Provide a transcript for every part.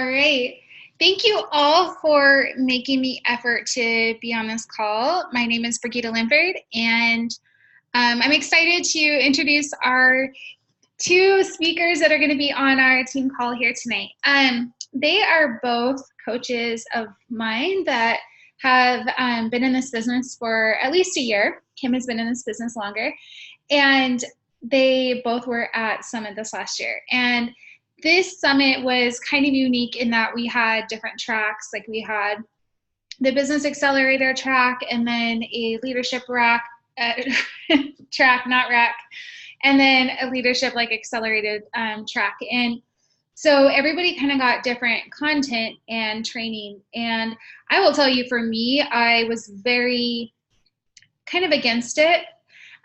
All right. Thank you all for making the effort to be on this call. My name is Brigitte Limford, and I'm excited to introduce our two speakers that are going to be on our team call here tonight. They are both coaches of mine that have been in this business for at least a year. Kim has been in this business longer, and they both were at Summit this last year. And this summit was kind of unique in that we had different tracks. Like we had the Business Accelerator track, and then a leadership track, not rack, and then a leadership like accelerated track. And so everybody kind of got different content and training. And I will tell you, for me, I was very kind of against it,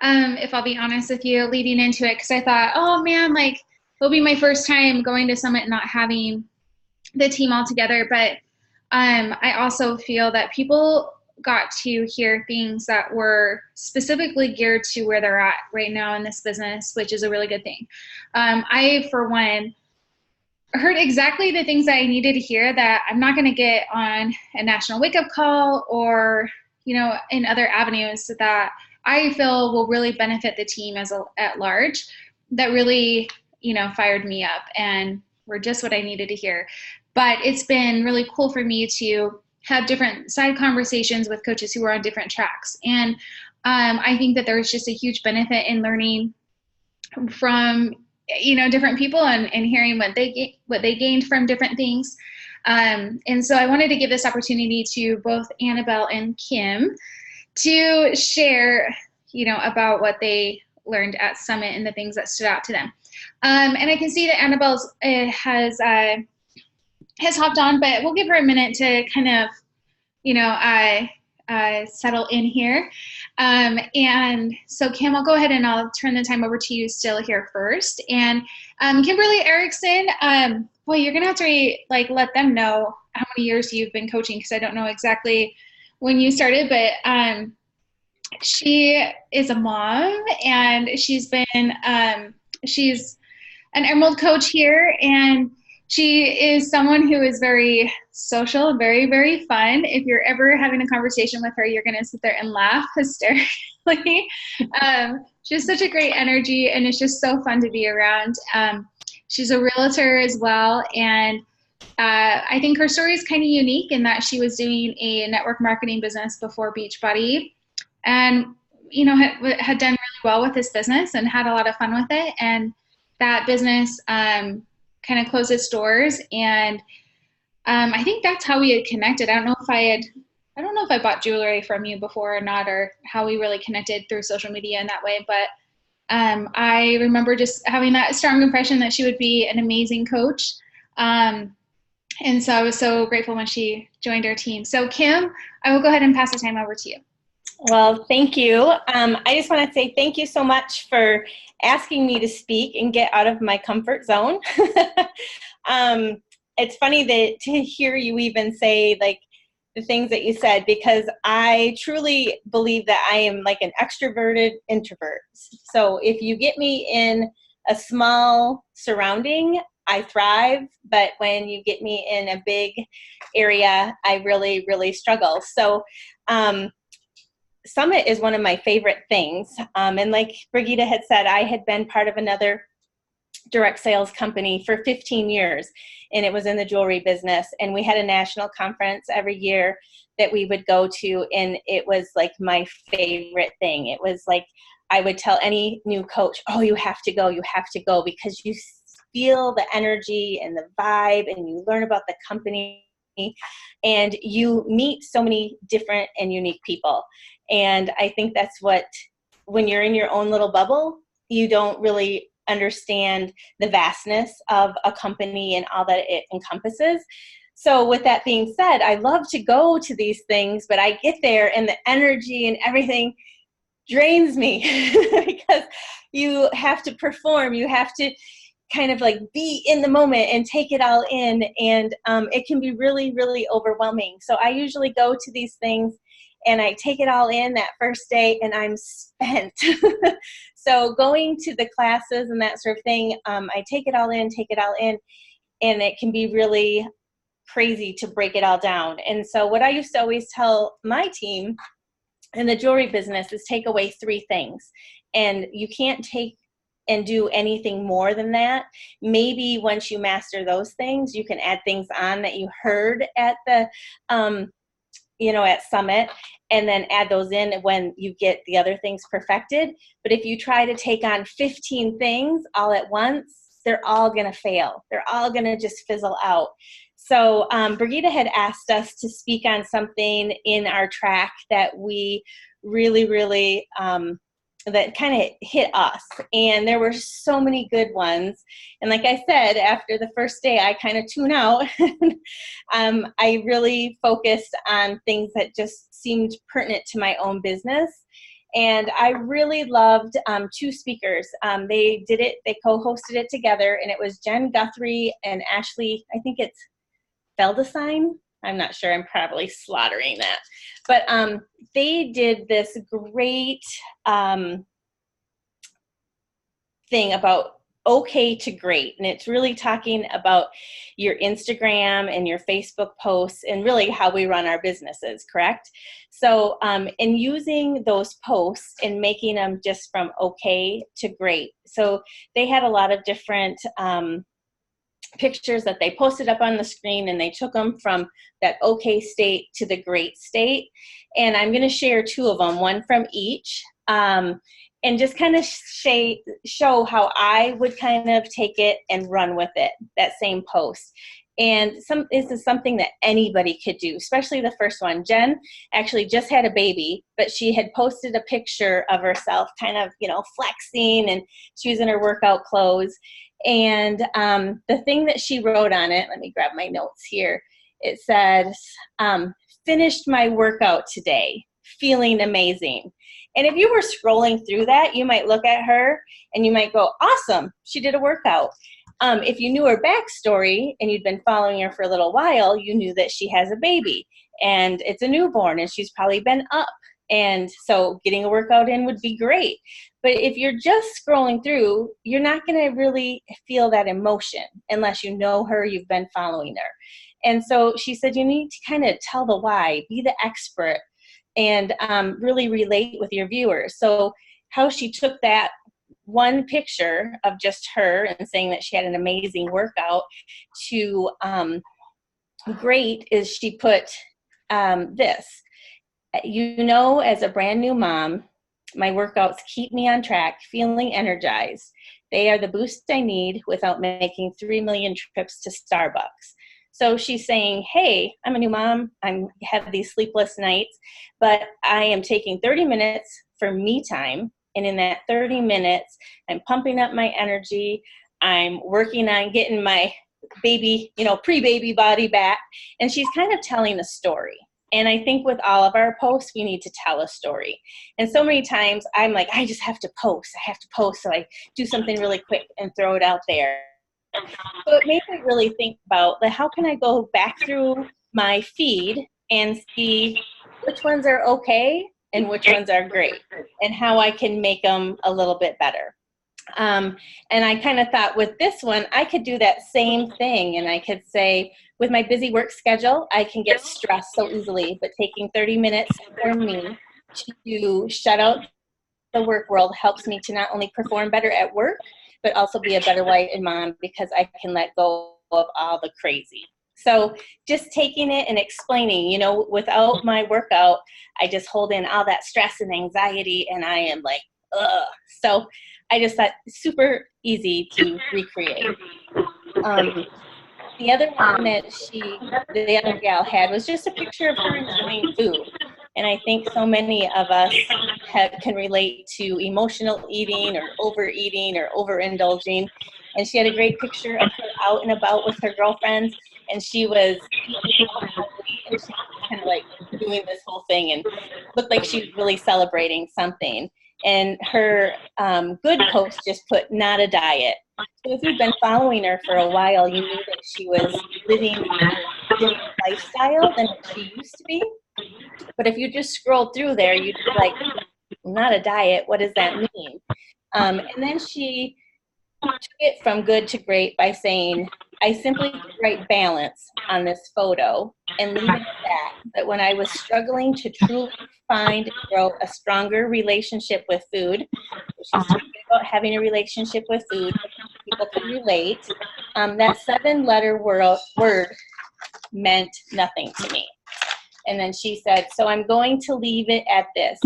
if I'll be honest with you, leading into it, because I thought, oh man, like it'll be my first time going to Summit and not having the team all together. But I also feel that people got to hear things that were specifically geared to where they're at right now in this business, which is a really good thing. I, for one, heard exactly the things that I needed to hear that I'm not going to get on a national wake-up call or, in other avenues that I feel will really benefit the team at large, that really, fired me up and were just what I needed to hear. But it's been really cool for me to have different side conversations with coaches who are on different tracks. And I think that there's just a huge benefit in learning from, different people and hearing what they gained from different things. And so I wanted to give this opportunity to both Annebelle and Kim to share, about what they learned at Summit and the things that stood out to them. And I can see that Annabelle has hopped on, but we'll give her a minute to kind of, settle in here. And so Kim, I'll go ahead and I'll turn the time over to you still here first. And Kymberly Erickson, boy, you're gonna have to let them know how many years you've been coaching, because I don't know exactly when you started, but she is a mom, and she's an Emerald coach here, and she is someone who is very social, very, very fun. If you're ever having a conversation with her, you're going to sit there and laugh hysterically. She has such a great energy, and it's just so fun to be around. She's a realtor as well, and I think her story is kind of unique in that she was doing a network marketing business before Beachbody, and had done really well with this business and had a lot of fun with it. And that business kind of closed its doors, and I think that's how we had connected. I don't know if I bought jewelry from you before or not, or how we really connected through social media in that way. But I remember just having that strong impression that she would be an amazing coach. And so I was so grateful when she joined our team. So Kim, I will go ahead and pass the time over to you. Well, thank you. I just want to say thank you so much for asking me to speak and get out of my comfort zone. It's funny to hear you even say the things that you said, because I truly believe that I am like an extroverted introvert. So if you get me in a small surrounding, I thrive, but when you get me in a big area, I really, really struggle. So Summit is one of my favorite things. And like Brigitte had said, I had been part of another direct sales company for 15 years, and it was in the jewelry business. And we had a national conference every year that we would go to, and it was like my favorite thing. It was like I would tell any new coach, oh, you have to go, because you feel the energy and the vibe, and you learn about the company, and you meet so many different and unique people. And I think that's when you're in your own little bubble, you don't really understand the vastness of a company and all that it encompasses. So with that being said, I love to go to these things, but I get there and the energy and everything drains me because you have to perform, you have to kind of be in the moment and take it all in, and it can be really, really overwhelming. So I usually go to these things and I take it all in that first day, and I'm spent. So going to the classes and that sort of thing, I take it all in, and it can be really crazy to break it all down. And so what I used to always tell my team in the jewelry business is take away 3 things. And you can't take and do anything more than that. Maybe once you master those things, you can add things on that you heard at the, at Summit, and then add those in when you get the other things perfected. But if you try to take on 15 things all at once, they're all going to fail. They're all going to just fizzle out. So Brigida had asked us to speak on something in our track that we really, that kind of hit us. And there were so many good ones. And like I said, after the first day, I kind of tune out. I really focused on things that just seemed pertinent to my own business. And I really loved 2 speakers. They co-hosted it together, and it was Jen Guthrie and Ashley, I think it's Feldesine. I'm not sure, I'm probably slaughtering that. But they did this great thing about okay to great. And it's really talking about your Instagram and your Facebook posts and really how we run our businesses, correct? So in using those posts and making them just from okay to great. So they had a lot of different pictures that they posted up on the screen, and they took them from that okay state to the great state. And I'm going to share 2 of them, one from each, and just kind of show how I would kind of take it and run with it, that same post. And this is something that anybody could do, especially the first one. Jen actually just had a baby, but she had posted a picture of herself kind of, flexing, and she was in her workout clothes. And the thing that she wrote on it, let me grab my notes here. It says, finished my workout today, feeling amazing. And if you were scrolling through that, you might look at her and you might go, awesome, she did a workout. If you knew her backstory and you'd been following her for a little while, you knew that she has a baby and it's a newborn and she's probably been up. And so getting a workout in would be great. But if you're just scrolling through, you're not going to really feel that emotion unless you know her, you've been following her. And so she said, you need to kind of tell the why, be the expert, and really relate with your viewers. So how she took that one picture of just her and saying that she had an amazing workout to great is she put this. As a brand new mom, my workouts keep me on track, feeling energized. They are the boost I need without making 3 million trips to Starbucks. So she's saying, hey, I'm a new mom. I have these sleepless nights, but I am taking 30 minutes for me time. And in that 30 minutes, I'm pumping up my energy. I'm working on getting my baby, pre-baby body back. And she's kind of telling a story. And I think with all of our posts, we need to tell a story. And so many times I'm like, I just have to post. I have to post. So I do something really quick and throw it out there. So it made me really think about how can I go back through my feed and see which ones are okay and which ones are great and how I can make them a little bit better. And I kind of thought with this one, I could do that same thing. And I could say, with my busy work schedule, I can get stressed so easily, but taking 30 minutes for me to shut out the work world helps me to not only perform better at work, but also be a better wife and mom because I can let go of all the crazy. So just taking it and explaining, without my workout, I just hold in all that stress and anxiety and I am like, ugh. So I just thought super easy to recreate. The other one that the other gal had was just a picture of her enjoying food. And I think so many of us can relate to emotional eating or overeating or overindulging. And she had a great picture of her out and about with her girlfriends. And she was kind of like doing this whole thing and looked like she was really celebrating something. And her good post just put not a diet. So if you've been following her for a while, you knew that she was living a different lifestyle than she used to be. But if you just scroll through there, you'd be like, not a diet, what does that mean? And then she took it from good to great by saying, I simply write balance on this photo and leave it at that. But when I was struggling to truly find and grow a stronger relationship with food, she's talking about having a relationship with food, people can relate, that 7-letter word meant nothing to me. And then she said, so I'm going to leave it at this.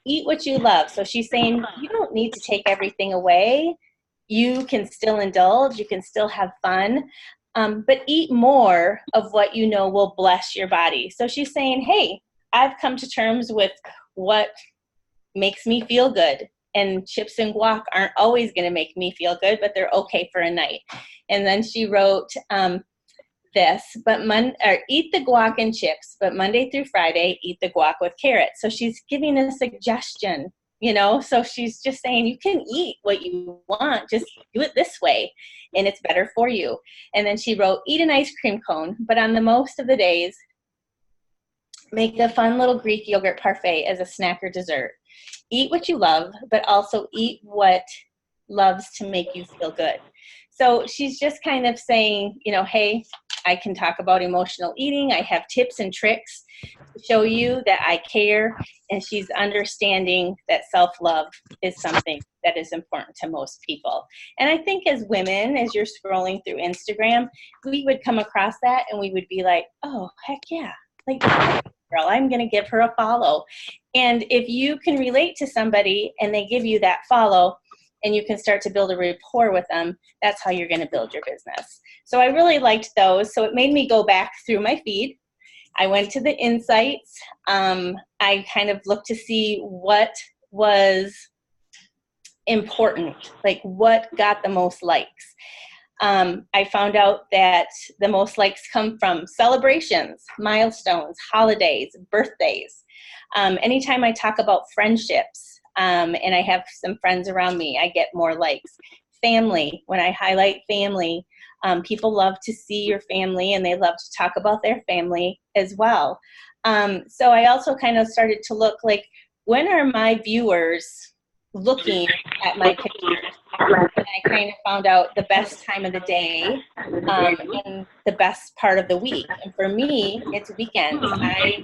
Eat what you love. So she's saying you don't need to take everything away. You can still indulge. You can still have fun. But eat more of what you know will bless your body. So she's saying, hey, I've come to terms with what makes me feel good. And chips and guac aren't always going to make me feel good, but they're okay for a night. And then she wrote this, but eat the guac and chips, but Monday through Friday, eat the guac with carrots. So she's giving a suggestion, you know, so she's just saying you can eat what you want, just do it this way, and it's better for you. And then she wrote, eat an ice cream cone, but on the most of the days, make a fun little Greek yogurt parfait as a snack or dessert. Eat what you love, but also eat what loves to make you feel good. So she's just kind of saying, you know, hey, I can talk about emotional eating. I have tips and tricks to show you that I care. And she's understanding that self-love is something that is important to most people. And I think as women, as you're scrolling through Instagram, we would come across that and we would be like, oh, heck yeah. Like, girl, I'm going to give her a follow. And if you can relate to somebody and they give you that follow, and you can start to build a rapport with them, that's how you're going to build your business. So I really liked those. So it made me go back through my feed. I went to the insights. I kind of looked to see what was important, like what got the most likes. I found out that the most likes come from celebrations, milestones, holidays, birthdays. Anytime I talk about friendships, and I have some friends around me, I get more likes. Family, when I highlight family, people love to see your family and they love to talk about their family as well. So I also kind of started to look like, when are my viewers looking at my pictures? And I kind of found out the best time of the day and the best part of the week. And for me, it's weekends. I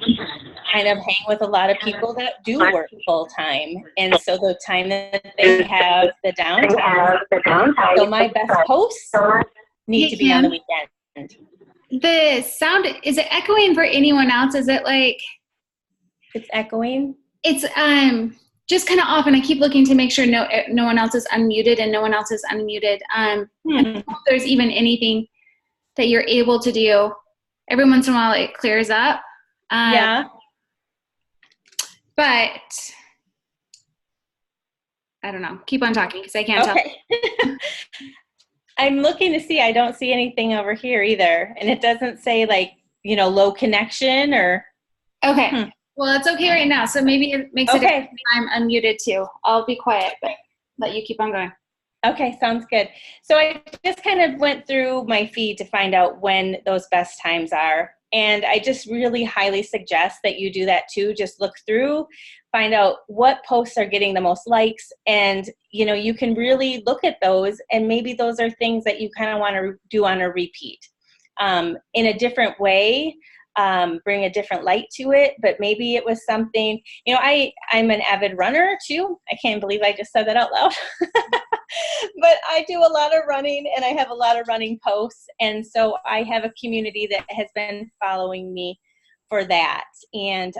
kind of hang with a lot of people that do work full time. And so the time that they have the downtime. So my best posts need to be on the weekend. The sound, is it echoing for anyone else? Is it like? It's echoing? It's just kind of off, and I keep looking to make sure no one else is unmuted and no one else is unmuted. I don't know if there's even anything that you're able to do. Every once in a while it clears up. Yeah. But I don't know. Keep on talking because I can't tell. I'm looking to see. I don't see anything over here either. And it doesn't say like, you know, low connection or. Okay. Well, it's okay right now. So maybe it makes a difference if I'm unmuted too. I'll be quiet, but let you keep on going. Okay, sounds good. So I just kind of went through my feed to find out when those best times are. And I just really highly suggest that you do that too. Just look through, find out what posts are getting the most likes. And, you know, you can really look at those, and maybe those are things that you kind of want to do on a repeat in a different way. Bring a different light to it, but maybe it was something, you know, I'm an avid runner too. I can't believe I just said that out loud, but I do a lot of running and I have a lot of running posts. And so I have a community that has been following me for that. And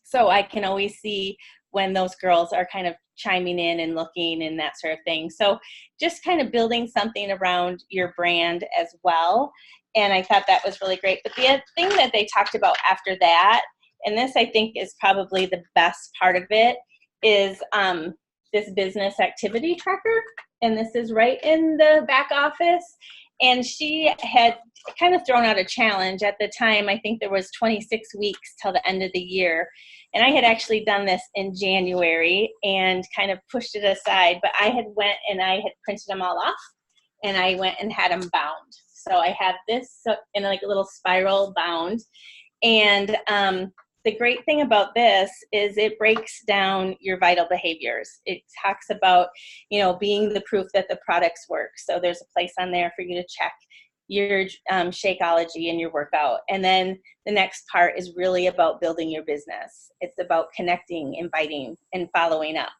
so I can always see when those girls are kind of chiming in and looking and that sort of thing. So just kind of building something around your brand as well. And I thought that was really great. But the thing that they talked about after that, and this I think is probably the best part of it, is this business activity tracker. And this is right in the back office. And she had kind of thrown out a challenge at the time. I think there was 26 weeks till the end of the year. And I had actually done this in January and kind of pushed it aside. But I had went and I had printed them all off. And I went and had them bound. So I have this in like a little spiral bound. And the great thing about this is it breaks down your vital behaviors. It talks about, being the proof that the products work. So there's a place on there for you to check your Shakeology and your workout. And then the next part is really about building your business. It's about connecting, inviting, and following up.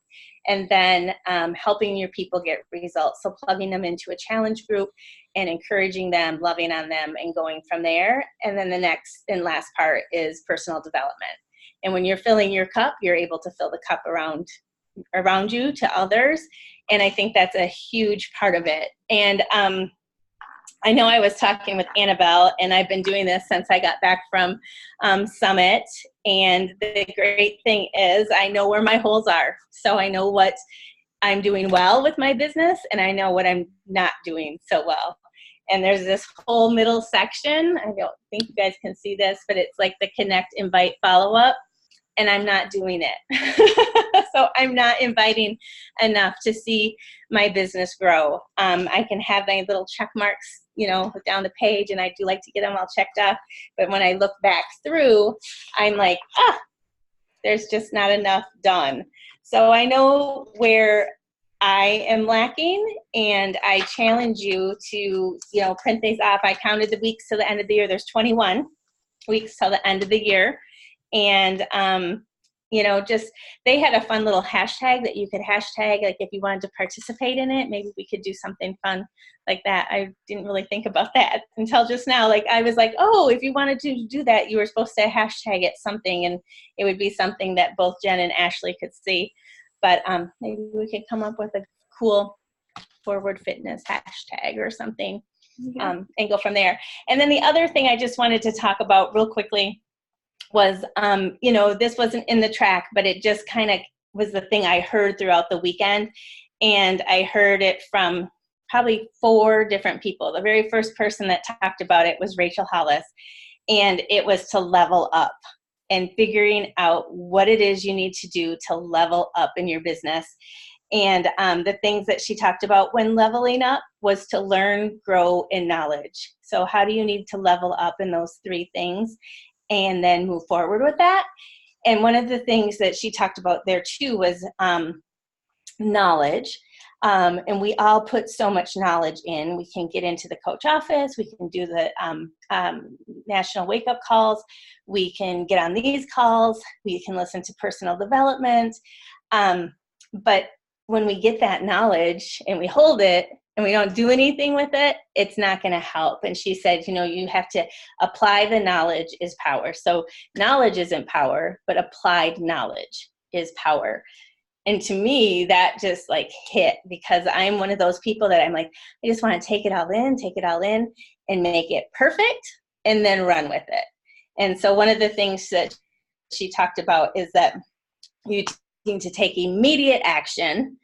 And then helping your people get results. So plugging them into a challenge group and encouraging them, loving on them, and going from there. And then the next and last part is personal development. And when you're filling your cup, you're able to fill the cup around you to others. And I think that's a huge part of it. And I know I was talking with Annebelle, and I've been doing this since I got back from Summit. And the great thing is I know where my holes are. So I know what I'm doing well with my business, and I know what I'm not doing so well. And there's this whole middle section. I don't think you guys can see this, but it's like the connect, invite, follow up. And I'm not doing it. So I'm not inviting enough to see my business grow. I can have my little check marks, down the page, and I do like to get them all checked off. But when I look back through, I'm like, there's just not enough done. So I know where I am lacking, and I challenge you to, print these off. I counted the weeks till the end of the year. There's 21 weeks till the end of the year. And, they had a fun little hashtag that you could hashtag, like if you wanted to participate in it, maybe we could do something fun like that. I didn't really think about that until just now. Like I was like, oh, if you wanted to do that, you were supposed to hashtag it something, and it would be something that both Jen and Ashley could see. But maybe we could come up with a cool forward fitness hashtag or something, and go from there. And then the other thing I just wanted to talk about real quickly was, this wasn't in the track, but it just kind of was the thing I heard throughout the weekend. And I heard it from probably 4 different people. The very first person that talked about it was Rachel Hollis. And it was to level up and figuring out what it is you need to do to level up in your business. And the things that she talked about when leveling up was to learn, grow, and knowledge. So how do you need to level up in those 3 things? And then move forward with that. And one of the things that she talked about there too was knowledge. And we all put so much knowledge in. We can get into the coach office. We can do the national wake-up calls. We can get on these calls. We can listen to personal development. But when we get that knowledge and we hold it, and we don't do anything with it, it's not going to help. And she said, you have to apply the knowledge is power. So knowledge isn't power, but applied knowledge is power. And to me, that just like hit, because I'm one of those people that I'm like, I just want to take it all in and make it perfect and then run with it. And so one of the things that she talked about is that you need to take immediate action.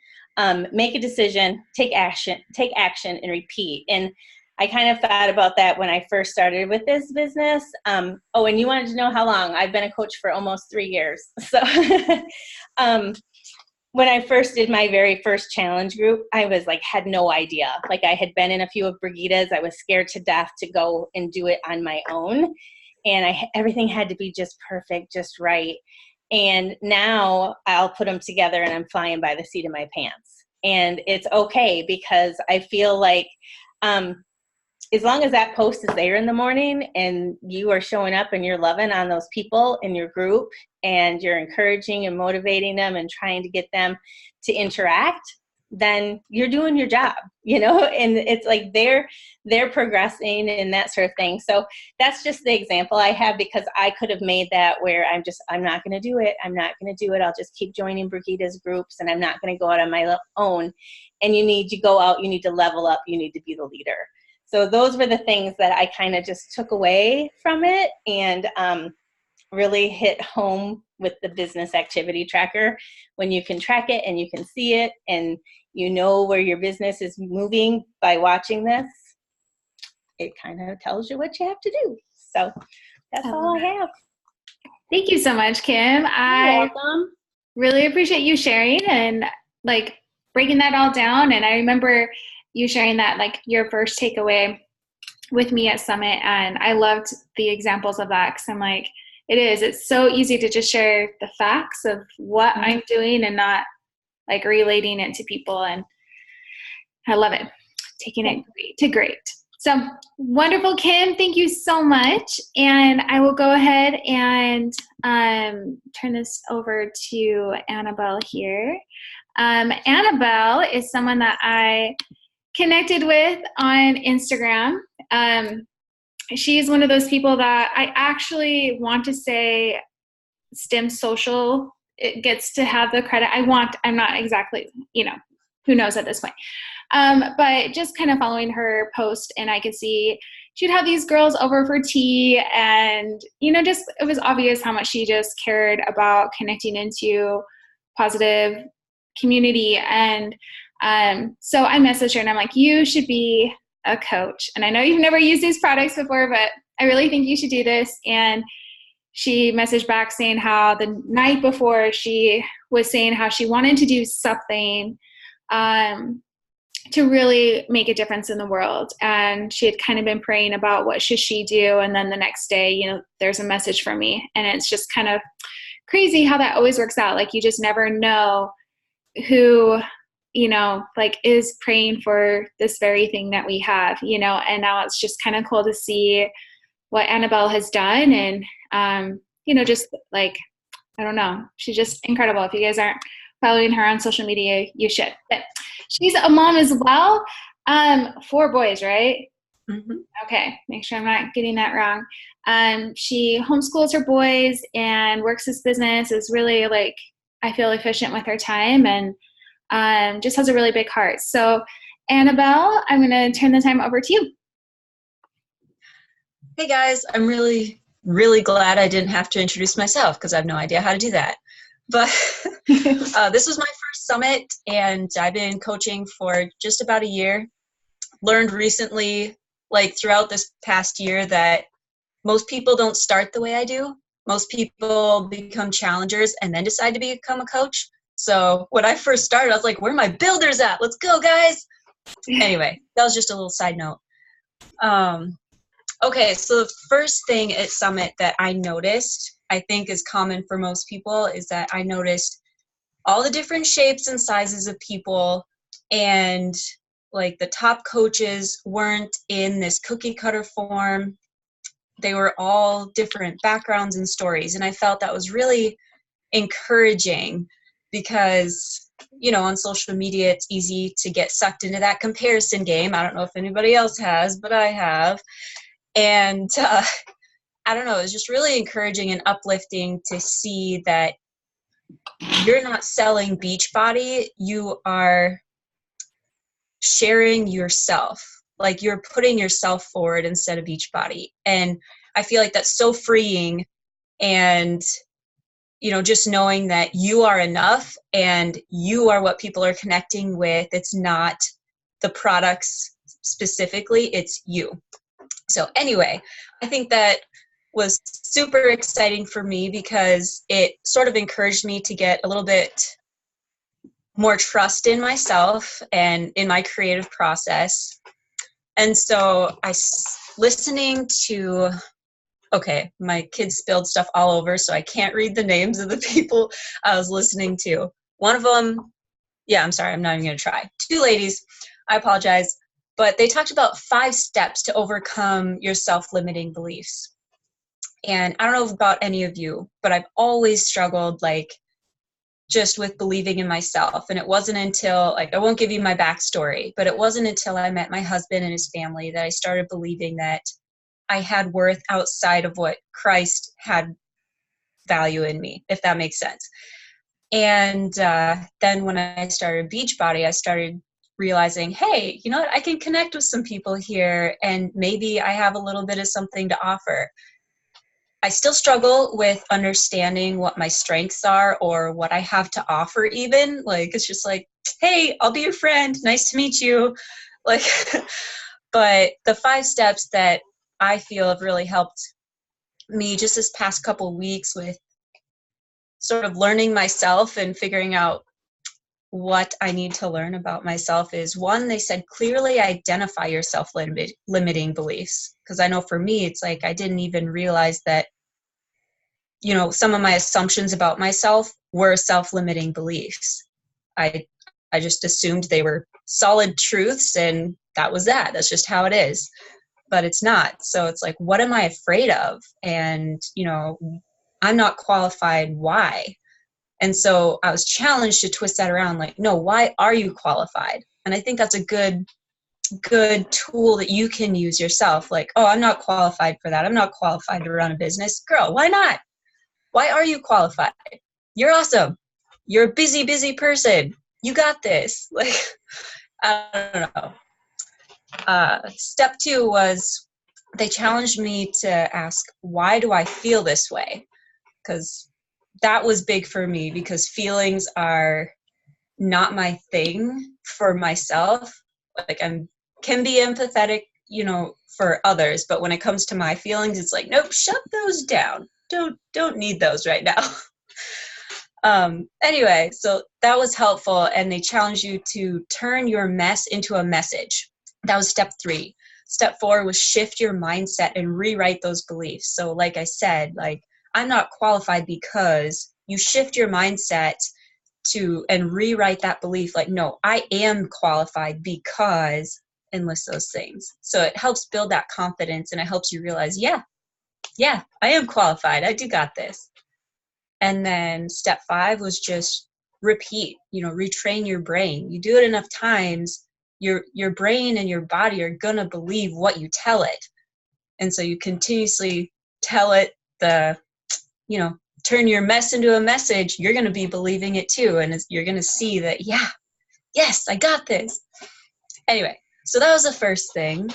Make a decision, take action, and repeat. And I kind of thought about that when I first started with this business. And you wanted to know how long? I've been a coach for almost 3 years. So when I first did my very first challenge group, I was like, had no idea. Like I had been in a few of Brigitta's. I was scared to death to go and do it on my own. And everything had to be just perfect, just right. And now I'll put them together and I'm flying by the seat of my pants. And it's okay, because I feel like as long as that post is there in the morning and you are showing up and you're loving on those people in your group and you're encouraging and motivating them and trying to get them to interact, then you're doing your job, and it's like they're progressing and that sort of thing. So that's just the example I have, because I could have made that where I'm not going to do it. I'll just keep joining Brigitta's groups and I'm not going to go out on my own. And you need to go out, you need to level up, you need to be the leader. So those were the things that I kind of just took away from it, and really hit home with the business activity tracker. When you can track it and you can see it and you know where your business is moving by watching this, it kind of tells you what you have to do. So that's all I have. Thank you so much, Kim. You're welcome. Really appreciate you sharing and like breaking that all down. And I remember you sharing that, like your first takeaway with me at Summit. And I loved the examples of that, because I'm like, It is. It's so easy to just share the facts of what I'm doing and not like relating it to people. And I love it. Taking it to great. So wonderful, Kim. Thank you so much. And I will go ahead and turn this over to Annebelle here. Annebelle is someone that I connected with on Instagram. She's one of those people that I actually want to say STEM Social, it gets to have the credit. I'm not exactly, who knows at this point. But just kind of following her post, and I could see she'd have these girls over for tea, and, just, it was obvious how much she just cared about connecting into positive community. And so I messaged her and I'm like, you should be a coach. And I know you've never used these products before, but I really think you should do this. And she messaged back saying how the night before she was saying how she wanted to do something to really make a difference in the world. And she had kind of been praying about what should she do. And then the next day, there's a message from me. And it's just kind of crazy how that always works out. Like, you just never know who, is praying for this very thing that we have, and now it's just kind of cool to see what Annebelle has done. And, just like, I don't know, she's just incredible. If you guys aren't following her on social media, you should. But she's a mom as well. 4 boys, right? Mm-hmm. Okay, make sure I'm not getting that wrong. She homeschools her boys and works this business, is really, like, I feel efficient with her time, and just has a really big heart. So Annebelle, I'm going to turn the time over to you. Hey guys, I'm really, really glad I didn't have to introduce myself because I have no idea how to do that. But this was my first summit, and I've been coaching for just about a year. Learned recently, like throughout this past year, that most people don't start the way I do. Most people become challengers and then decide to become a coach. So when I first started, I was like, where are my builders at? Let's go, guys. Anyway, that was just a little side note. Okay, so the first thing at Summit that I noticed, I think is common for most people, is that I noticed all the different shapes and sizes of people, and like the top coaches weren't in this cookie cutter form. They were all different backgrounds and stories, and I felt that was really encouraging because, on social media, it's easy to get sucked into that comparison game. I don't know if anybody else has, but I have. And I don't know, it's just really encouraging and uplifting to see that you're not selling Beachbody, you are sharing yourself. Like, you're putting yourself forward instead of Beachbody. And I feel like that's so freeing. And, just knowing that you are enough and you are what people are connecting with. It's not the products specifically, it's you. So anyway, I think that was super exciting for me because it sort of encouraged me to get a little bit more trust in myself and in my creative process. And so listening to, okay, my kids spilled stuff all over, so I can't read the names of the people I was listening to. One of them, I'm sorry, I'm not even going to try. 2 ladies, I apologize. But they talked about 5 steps to overcome your self-limiting beliefs. And I don't know about any of you, but I've always struggled, like, just with believing in myself. And it wasn't until, like, I won't give you my backstory, but it wasn't until I met my husband and his family that I started believing that I had worth outside of what Christ had value in me, if that makes sense. And then when I started Beachbody, I started realizing, hey, you know what, I can connect with some people here, and maybe I have a little bit of something to offer. I still struggle with understanding what my strengths are or what I have to offer even. Like, it's just like, hey, I'll be your friend. Nice to meet you. Like, but the 5 steps that I feel have really helped me just this past couple weeks with sort of learning myself and figuring out what I need to learn about myself is, 1, they said clearly identify your self-limiting beliefs. Because I know for me, it's like I didn't even realize that some of my assumptions about myself were self-limiting beliefs. I just assumed they were solid truths, and that was that. That's just how it is. But it's not. So it's like, what am I afraid of? And, I'm not qualified. Why? And so I was challenged to twist that around, like, no, why are you qualified? And I think that's a good tool that you can use yourself. Like, oh, I'm not qualified for that. I'm not qualified to run a business. Girl, why not? Why are you qualified? You're awesome. You're a busy, busy person. You got this. Like, I don't know. Step 2 was they challenged me to ask, why do I feel this way? Because that was big for me, because feelings are not my thing for myself. Like, can be empathetic, for others, but when it comes to my feelings, it's like, nope, shut those down. Don't need those right now. Anyway, so that was helpful, and they challenge you to turn your mess into a message. That was step 3. Step 4 was shift your mindset and rewrite those beliefs. So like I said, like, I'm not qualified, because you shift your mindset and rewrite that belief. Like, no, I am qualified because, and list those things. So it helps build that confidence, and it helps you realize, yeah, I am qualified. I do got this. And then step 5 was just repeat, retrain your brain. You do it enough times, your brain and your body are going to believe what you tell it. And so you continuously tell it turn your mess into a message, you're going to be believing it too. And you're going to see that, yes, I got this. Anyway, so that was the first thing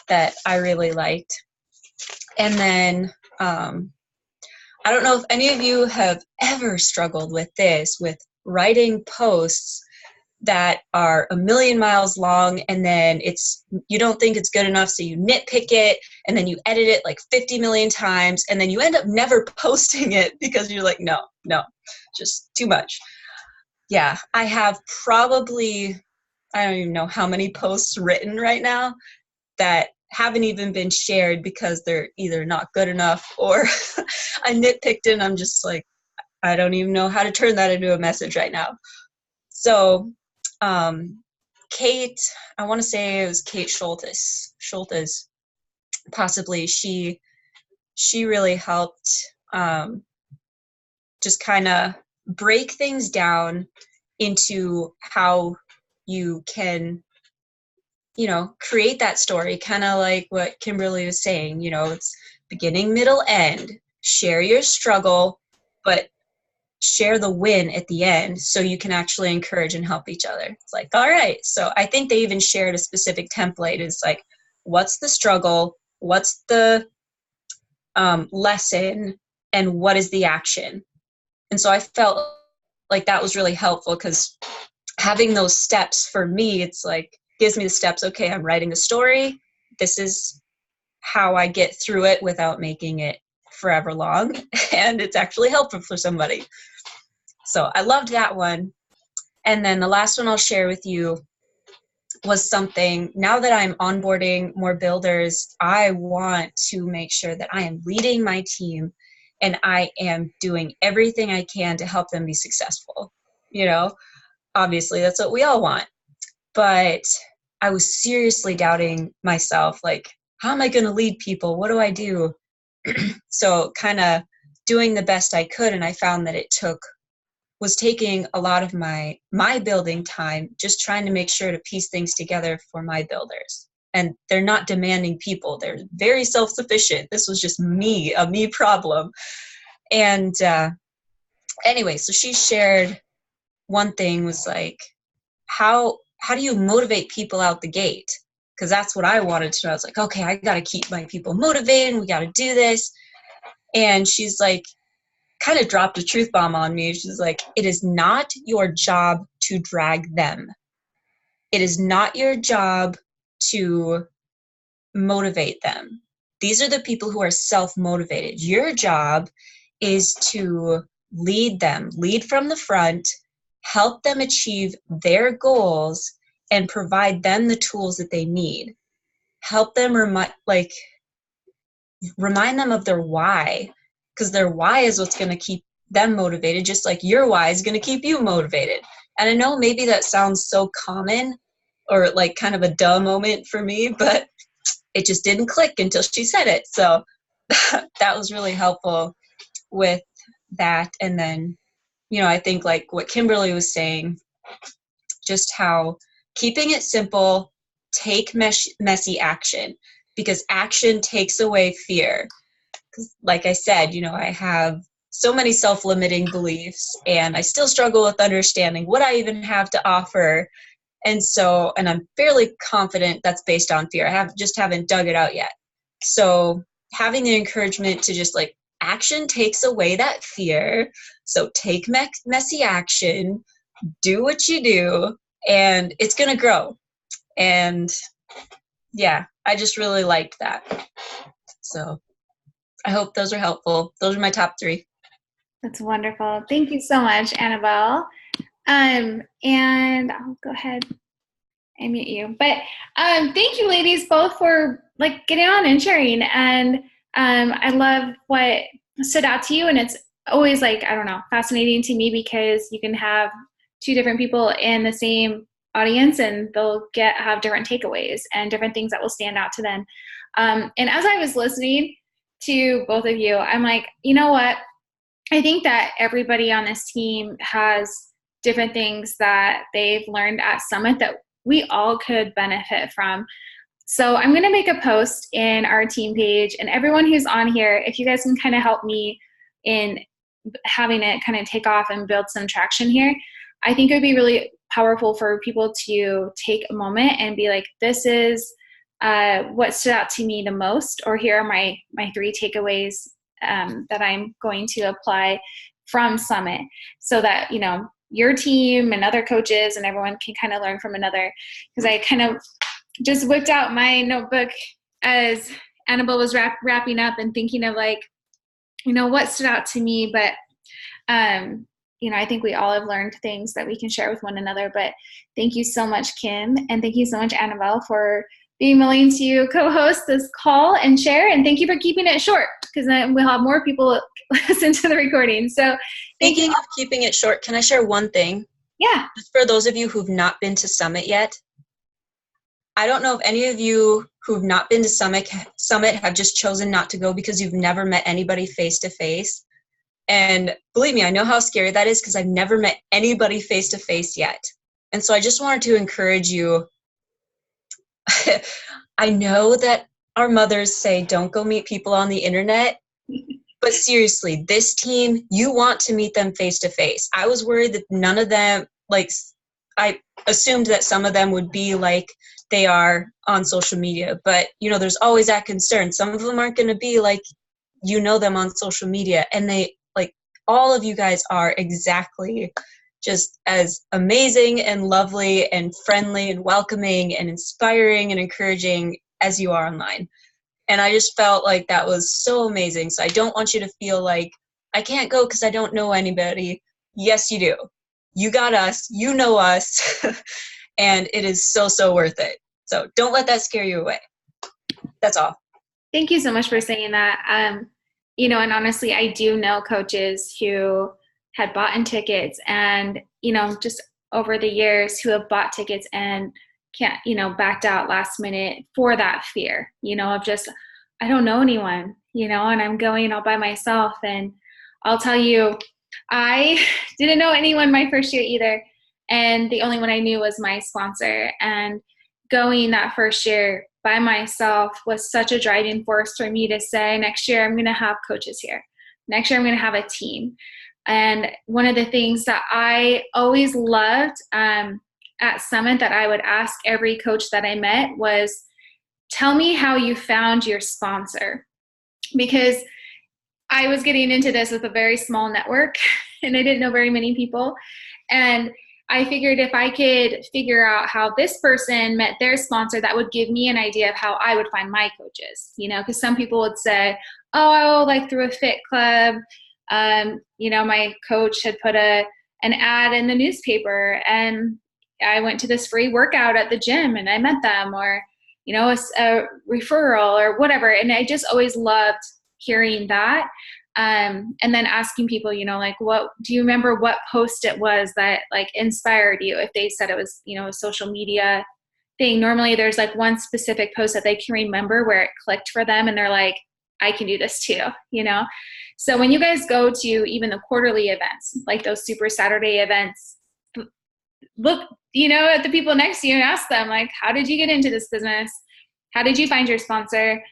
that I really liked. And then, I don't know if any of you have ever struggled with this, with writing posts that are a million miles long, and then you don't think it's good enough, so you nitpick it, and then you edit it like 50 million times, and then you end up never posting it because you're like, no, just too much. Yeah, I have probably, I don't even know how many posts written right now that haven't even been shared because they're either not good enough, or I nitpicked it and I'm just like, I don't even know how to turn that into a message right now. So Kate, I want to say it was Kate Schultes, possibly. She really helped just kind of break things down into how you can, create that story, kind of like what Kymberly was saying. It's beginning, middle, end. Share your struggle, but share the win at the end, so you can actually encourage and help each other. It's like, all right. So I think they even shared a specific template. It's like, what's the struggle? What's the lesson? And what is the action? And so I felt like that was really helpful, because having those steps for me, it's like, gives me the steps. Okay, I'm writing a story. This is how I get through it without making it forever long. And it's actually helpful for somebody. So I loved that one. And then the last one I'll share with you was something, now that I'm onboarding more builders, I want to make sure that I am leading my team and I am doing everything I can to help them be successful. Obviously that's what we all want. But I was seriously doubting myself, like, how am I going to lead people? What do I do? So kind of doing the best I could. And I found that it was taking a lot of my building time, just trying to make sure to piece things together for my builders. And they're not demanding people. They're very self-sufficient. This was just a me problem. And anyway, so she shared one thing was like, how do you motivate people out the gate? Because that's what I wanted to know. I was like, okay, I got to keep my people motivated. We got to do this. And she's like, kind of dropped a truth bomb on me. She's like, it is not your job to drag them. It is not your job to motivate them. These are the people who are self-motivated. Your job is to lead them, lead from the front, help them achieve their goals, and provide them the tools that they need. Help them remind them of their why. because their why is what's going to keep them motivated, just like your why is going to keep you motivated. And I know maybe that sounds so common or like kind of a duh moment for me, but it just didn't click until she said it. So that was really helpful with that. And then, I think like what Kymberly was saying, just how keeping it simple, take messy action, because action takes away fear. 'Cause like I said, I have so many self-limiting beliefs, and I still struggle with understanding what I even have to offer. And I'm fairly confident that's based on fear. I haven't dug it out yet. So having the encouragement to just like, action takes away that fear. So take messy action, do what you do, and it's going to grow. And yeah, I just really liked that. So I hope those are helpful. Those are my top 3. That's wonderful. Thank you so much, Annebelle. And I'll go ahead and mute you. But thank you, ladies, both for like getting on and sharing. And I love what stood out to you. And it's always like, I don't know, fascinating to me, because you can have 2 different people in the same audience and they'll have different takeaways and different things that will stand out to them. And as I was listening to both of you, I'm like, you know what? I think that everybody on this team has different things that they've learned at Summit that we all could benefit from. So I'm going to make a post in our team page, and everyone who's on here, if you guys can kind of help me in having it kind of take off and build some traction here, I think it would be really powerful for people to take a moment and be like, this is what stood out to me the most, or here are my 3 takeaways that I'm going to apply from Summit, so that, your team and other coaches and everyone can kind of learn from another. Because I kind of just whipped out my notebook as Annebelle was wrapping up and thinking of like, what stood out to me. But, I think we all have learned things that we can share with one another. But thank you so much, Kim. And thank you so much, Annebelle, for being willing to co-host this call and share. And thank you for keeping it short, because then we'll have more people listen to the recording. So speaking of keeping it short, can I share one thing? Yeah. Just for those of you who've not been to Summit yet, I don't know if any of you who've not been to Summit have just chosen not to go because you've never met anybody face to face. And believe me, I know how scary that is, because I've never met anybody face to face yet. And so I just wanted to encourage you. I know that our mothers say don't go meet people on the internet, but seriously, this team, you want to meet them face to face. I was worried that none of them, like, I assumed that some of them would be like they are on social media, but there's always that concern. Some of them aren't going to be like them on social media, and they, like, all of you guys are exactly just as amazing and lovely and friendly and welcoming and inspiring and encouraging as you are online. And I just felt like that was so amazing. So I don't want you to feel like, I can't go because I don't know anybody. Yes, you do. You got us. You know us. And it is so, so worth it. So don't let that scare you away. That's all. Thank you so much for saying that. And honestly, I do know coaches who had bought in tickets and, just over the years, who have bought tickets and can't, backed out last minute for that fear, of just, I don't know anyone, and I'm going all by myself. And I'll tell you, I didn't know anyone my first year either. And the only one I knew was my sponsor. And going that first year by myself was such a driving force for me to say, next year I'm going to have coaches here. Next year I'm going to have a team. And one of the things that I always loved at Summit that I would ask every coach that I met was, tell me how you found your sponsor. Because I was getting into this with a very small network and I didn't know very many people. And I figured if I could figure out how this person met their sponsor, that would give me an idea of how I would find my coaches, because some people would say, oh, like through a fit club, my coach had put an ad in the newspaper and I went to this free workout at the gym and I met them, or, a referral or whatever. And I just always loved hearing that. And then asking people, you know, like, what do you remember what post it was that like inspired you? If they said it was, you know, a social media thing, normally there's like one specific post that they can remember where it clicked for them and they're like, I can do this too, you know? So when you guys go to even the quarterly events, like those Super Saturday events, look, you know, at the people next to you and ask them, like, how did you get into this business? How did you find your sponsor?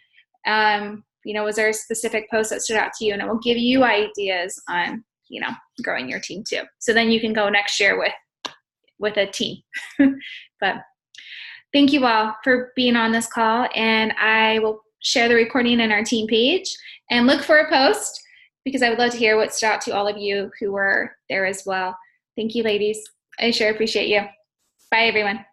You know, was there a specific post that stood out to you? And it will give you ideas on, you know, growing your team too. So then you can go next year with a team. But thank you all for being on this call. And I will share the recording in our team page and look for a post because I would love to hear what stood out to all of you who were there as well. Thank you, ladies. I sure appreciate you. Bye, everyone.